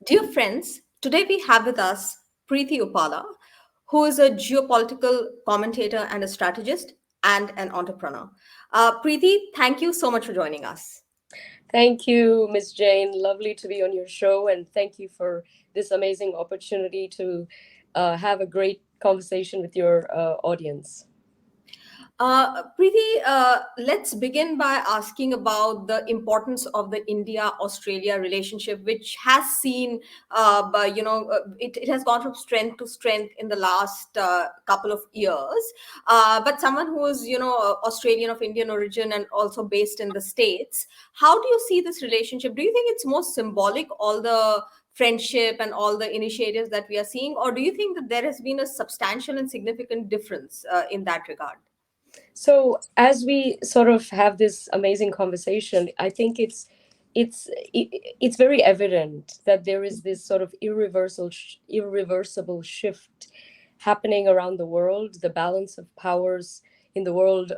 Dear friends, today we have with us Preity Upala, who is a geopolitical commentator and a strategist and an entrepreneur. Preeti, thank you so much for joining us. Thank you, Miss Jane. Lovely to be on your show, and thank you for this amazing opportunity to have a great conversation with your audience. Preeti, let's begin by asking about the importance of the India-Australia relationship, which has seen, it has gone from strength to strength in the last couple of years. But someone who is, Australian of Indian origin and also based in the States, how do you see this relationship? Do you think it's more symbolic, all the friendship and all the initiatives that we are seeing, or do you think that there has been a substantial and significant difference in that regard? So, as we sort of have this amazing conversation, I think it's very evident that there is this sort of irreversible shift happening around the world. The balance of powers in the world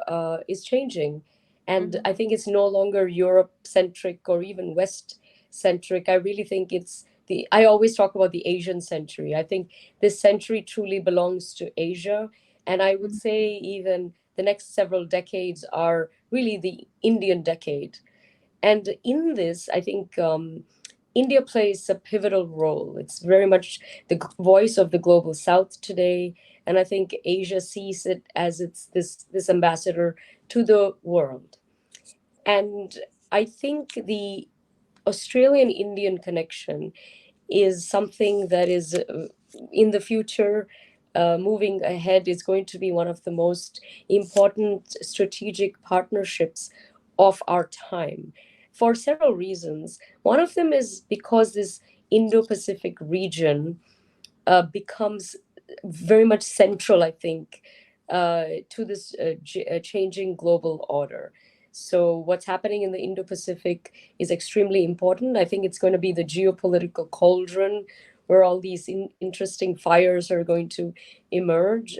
is changing, and Mhm. I think it's no longer Europe centric or even West centric. I really think it's the. I always talk about the Asian century. I think this century truly belongs to Asia, and I would say even the next several decades are really the Indian decade. And in this, I think India plays a pivotal role. It's very much the voice of the global South today, and I think Asia sees it as it's this ambassador to the world. And I think the Australian Indian connection is something that is in the future, moving ahead, is going to be one of the most important strategic partnerships of our time for several reasons. One of them is because this Indo Pacific region becomes very much central, I think, to this changing global order. So, what's happening in the Indo Pacific is extremely important. I think it's going to be the geopolitical cauldron where all these interesting fires are going to emerge.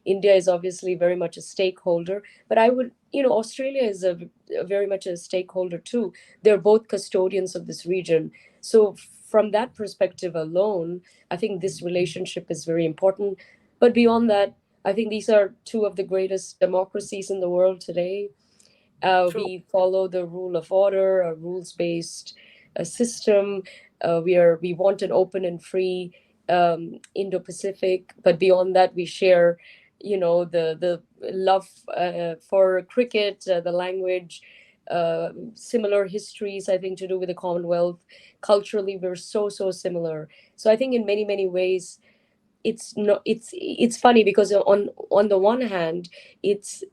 India is obviously very much a stakeholder, but I would, Australia is a very much a stakeholder too. They're both custodians of this region. So, from that perspective alone, I think this relationship is very important. But beyond that, I think these are two of the greatest democracies in the world today. True. We follow the rule of order, a rules-based system. We want an open and free Indo-Pacific, but beyond that, we share, the love for cricket, the language, similar histories. I think to do with the Commonwealth. Culturally, we're so similar. So I think in many ways, it's funny because on the one hand, it's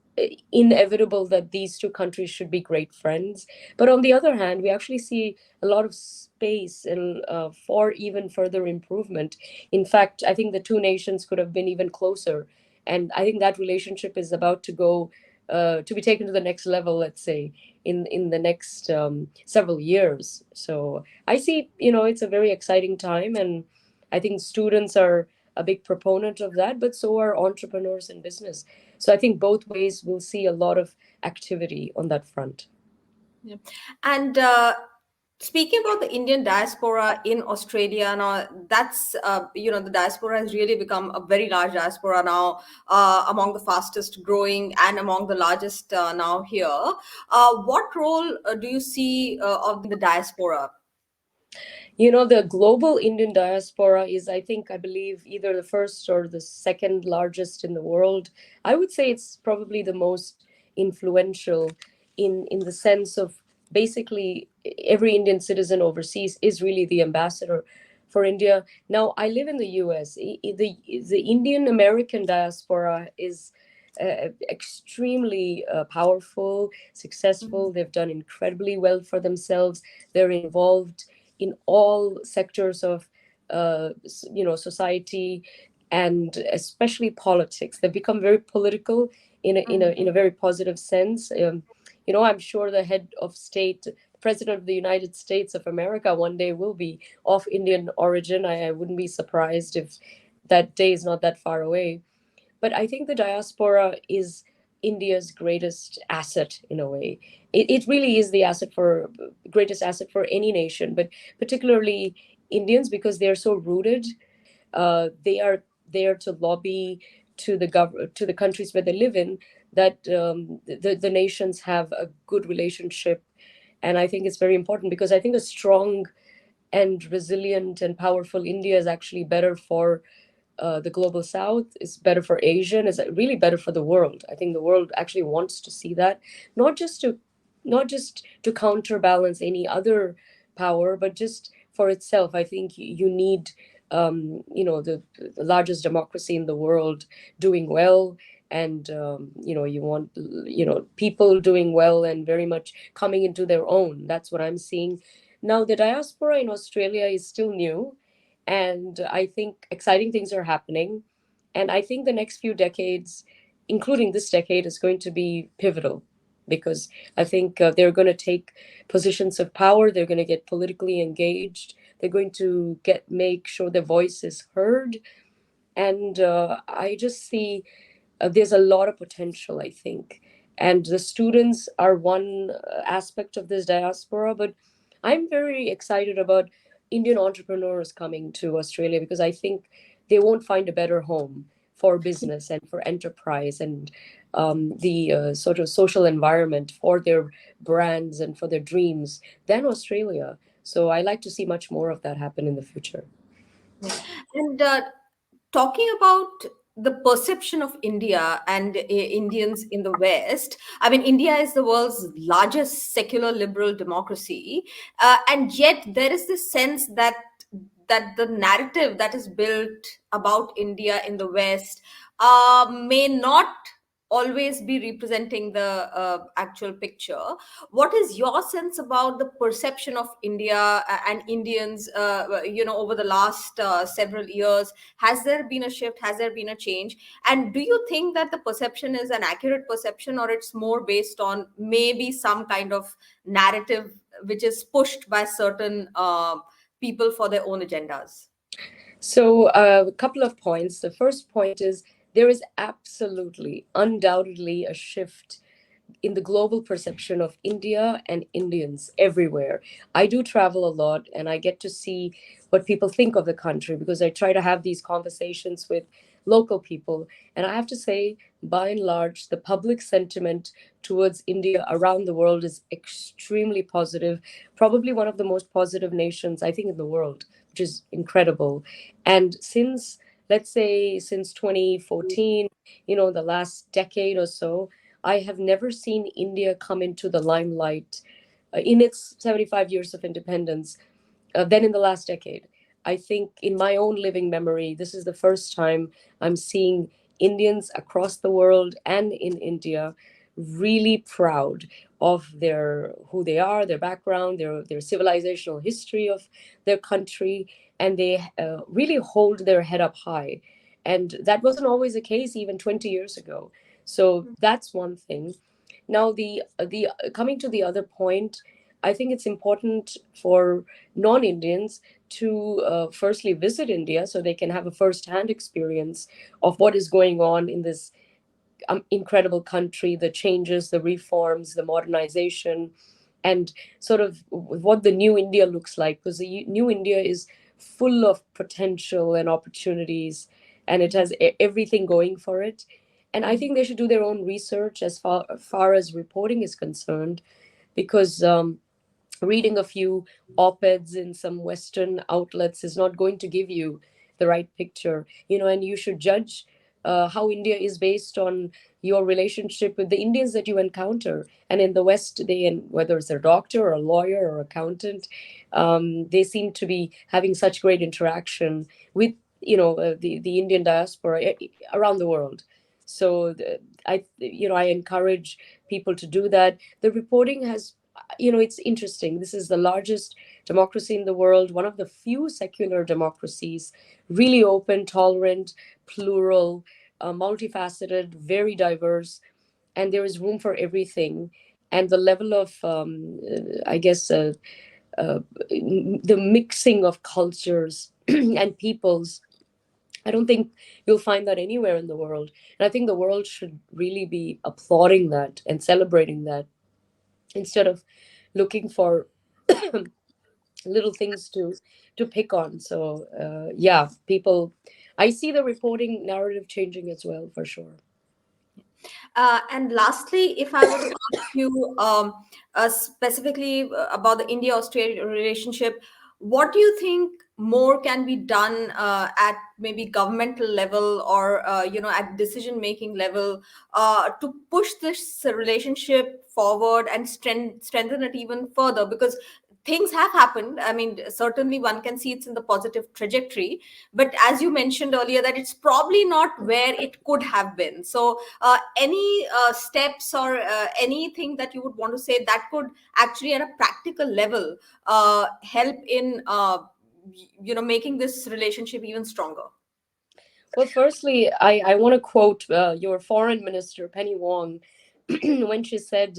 inevitable that these two countries should be great friends, but on the other hand, we actually see a lot of space and for even further improvement. In fact, I think the two nations could have been even closer, and I think that relationship is about to go to be taken to the next level, let's say, in the next several years. So I see, it's a very exciting time, and I think students are a big proponent of that, but so are entrepreneurs in business. So I think both ways we'll see a lot of activity on that front. Yeah. And speaking about the Indian diaspora in Australia now, that's the diaspora has really become a very large diaspora now, among the fastest growing and among the largest now here. What role do you see of the diaspora? The global Indian diaspora is, I believe, either the first or the second largest in the world. I would say it's probably the most influential in the sense of basically every Indian citizen overseas is really the ambassador for India. Now, I live in the US. The Indian American diaspora is extremely powerful, successful. They've done incredibly well for themselves. They're involved in all sectors of society, and especially politics. They've become very political in a very positive sense. I'm sure the head of state, president of the United States of America, one day will be of Indian origin. I wouldn't be surprised if that day is not that far away. But I think the diaspora is India's greatest asset in a way. It really is the greatest asset for any nation, but particularly Indians because they're so rooted. They are there to lobby to the countries where they live in, that the nations have a good relationship. And I think it's very important, because I think a strong and resilient and powerful India is actually better for the global south, is better for Asia, and is really better for the world. I think the world actually wants to see that, not just to not just to counterbalance any other power, but just for itself. I think you need the largest democracy in the world doing well, and you want people doing well and very much coming into their own. That's what I'm seeing now. The diaspora in Australia is still new, and I think exciting things are happening. And I think the next few decades, including this decade, is going to be pivotal, because I think they're going to take positions of power. They're going to get politically engaged. They're going to make sure their voice is heard. And I just see there's a lot of potential, I think. And the students are one aspect of this diaspora, but I'm very excited about Indian entrepreneurs coming to Australia, because I think they won't find a better home for business and for enterprise, and the sort of social environment for their brands and for their dreams than Australia. So I like to see much more of that happen in the future. And talking about the perception of India and Indians in the West, I mean, India is the world's largest secular liberal democracy, and yet there is this sense that the narrative that is built about India in the West may not always be representing the actual picture. What is your sense about the perception of India and Indians, over the last several years? Has there been a shift? Has there been a change? And do you think that the perception is an accurate perception, or it's more based on maybe some kind of narrative which is pushed by certain people for their own agendas? So, a couple of points. The first point is there is absolutely, undoubtedly a shift in the global perception of India and Indians everywhere. I do travel a lot, and I get to see what people think of the country, because I try to have these conversations with local people. And I have to say, by and large, the public sentiment towards India around the world is extremely positive, probably one of the most positive nations, I think, in the world, which is incredible. And let's say, since 2014, the last decade or so, I have never seen India come into the limelight in its 75 years of independence than in the last decade. I think in my own living memory, this is the first time I'm seeing Indians across the world and in India really proud of their who they are, their background, their civilizational history of their country, and they really hold their head up high. And that wasn't always the case even 20 years ago. So that's one thing. Now, the coming to the other point, I think it's important for non-Indians to firstly visit India, so they can have a first-hand experience of what is going on in this incredible country, the changes, the reforms, the modernization, and sort of what the new India looks like. Because the new India is full of potential and opportunities, and it has everything going for it. And I think they should do their own research as far as reporting is concerned, because reading a few op-eds in some Western outlets is not going to give you the right picture. And you should judge how India is based on your relationship with the Indians that you encounter. And in the West, whether it's a doctor or a lawyer or accountant, they seem to be having such great interaction with the Indian diaspora around the world. So I encourage people to do that. The reporting has, it's interesting. This is the largest democracy in the world, one of the few secular democracies, really open, tolerant, plural, multifaceted, very diverse, and there is room for everything. And the level of, I guess, the mixing of cultures and peoples, I don't think you'll find that anywhere in the world. And I think the world should really be applauding that and celebrating that, instead of looking for little things to pick on. So yeah, people, I see the reporting narrative changing as well, for sure. And lastly, if I were to ask you specifically about the India-Australia relationship, what do you think more can be done at maybe governmental level or at decision-making level to push this relationship forward and strengthen it even further? Because things have happened. I mean, certainly one can see it's in the positive trajectory, but as you mentioned earlier, that it's probably not where it could have been. So any steps or anything that you would want to say that could actually at a practical level help in making this relationship even stronger? Well, firstly, I want to quote your foreign minister, Penny Wong, when she said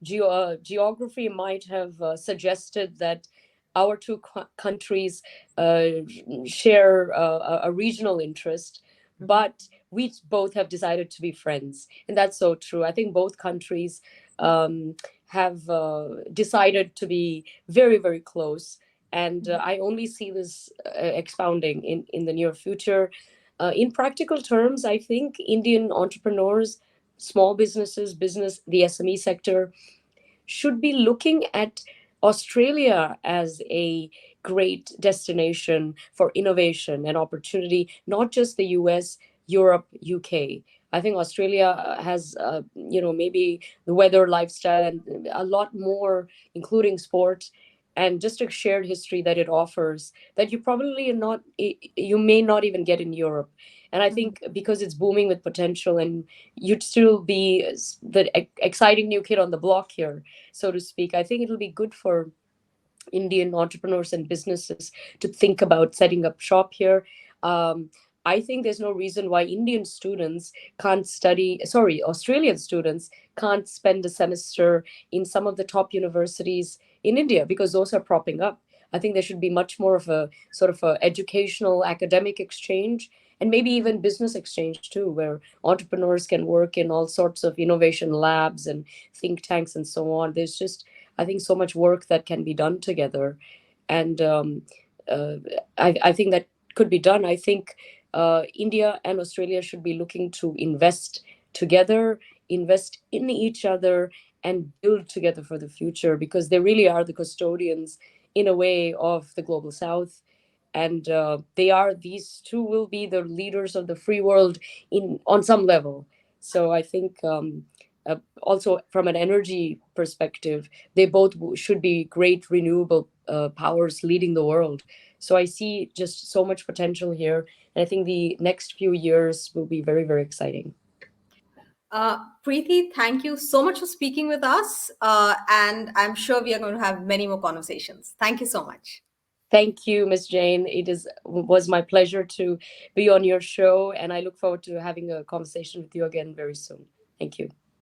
geography might have suggested that our two countries uh, share a regional interest, but we both have decided to be friends. And that's so true. I think both countries have decided to be very, very close. And I only see this expounding in the near future. In practical terms, I think Indian entrepreneurs, small businesses, the SME sector, should be looking at Australia as a great destination for innovation and opportunity, not just the US, Europe, UK. I think Australia has, maybe the weather, lifestyle, and a lot more, including sport and just a shared history that it offers that you may not even get in Europe. And I think because it's booming with potential, and you'd still be the exciting new kid on the block here, so to speak. I think it'll be good for Indian entrepreneurs and businesses to think about setting up shop here. Um, I think there's no reason why Australian students can't spend a semester in some of the top universities in India, because those are propping up. I think there should be much more of a sort of a educational academic exchange, and maybe even business exchange too, where entrepreneurs can work in all sorts of innovation labs and think tanks and so on. There's just, I think, so much work that can be done together, and uh, I think that could be done. I think India and Australia should be looking to invest together, invest in each other, and build together for the future, because they really are the custodians, in a way, of the global South. And these two will be the leaders of the free world in on some level. So I think also from an energy perspective, they both should be great renewable powers leading the world. So I see just so much potential here, and I think the next few years will be very, very exciting. Preeti, thank you so much for speaking with us. And I'm sure we are going to have many more conversations. Thank you so much. Thank you, Miss Jane. It was my pleasure to be on your show, and I look forward to having a conversation with you again very soon. Thank you.